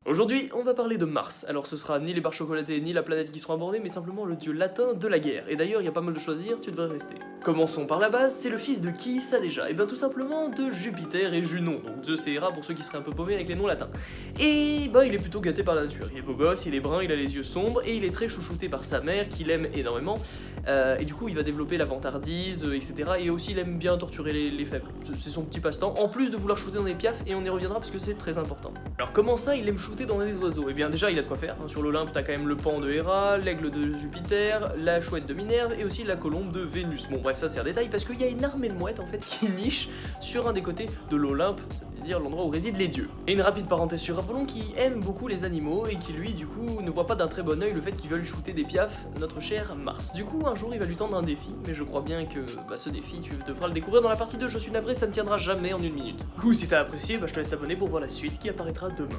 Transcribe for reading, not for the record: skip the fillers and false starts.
Aujourd'hui, on va parler de Mars. Alors ce sera ni les barres chocolatées ni la planète qui seront abordées, mais simplement le dieu latin de la guerre. Et d'ailleurs, il y a pas mal de choisir, tu devrais rester. Commençons par la base, c'est le fils de qui ça déjà? Et bien tout simplement de Jupiter et Junon, donc Zeus et Hera pour ceux qui seraient un peu paumés avec les noms latins. Et bah il est plutôt gâté par la nature, il est beau gosse, il est brun, il a les yeux sombres, et il est très chouchouté par sa mère, qui l'aime énormément, et du coup il va développer la vantardise, etc. Et aussi il aime bien torturer les faibles, c'est son petit passe-temps, en plus de vouloir shooter dans les piafs, et on y reviendra parce que c'est très important. Alors comment ça il aime shooter dans des oiseaux? Et bien déjà il a de quoi faire, hein. Sur l'Olympe t'as quand même le pan de Héra, l'aigle de Jupiter, la chouette de Minerve et aussi la colombe de Vénus. Bon bref ça c'est un détail parce qu'il y a une armée de mouettes en fait qui niche sur un des côtés de l'Olympe, c'est-à-dire l'endroit où résident les dieux. Et une rapide parenthèse sur Apollon qui aime beaucoup les animaux et qui lui du coup ne voit pas d'un très bon oeil le fait qu'ils veulent shooter des piafs notre cher Mars. Du coup un jour il va lui tendre un défi, mais je crois bien que ce défi tu devras le découvrir dans la partie 2, je suis navré, ça ne tiendra jamais en une minute. Du coup si t'as apprécié, je te laisse t'abonner pour voir la suite qui apparaîtra demain.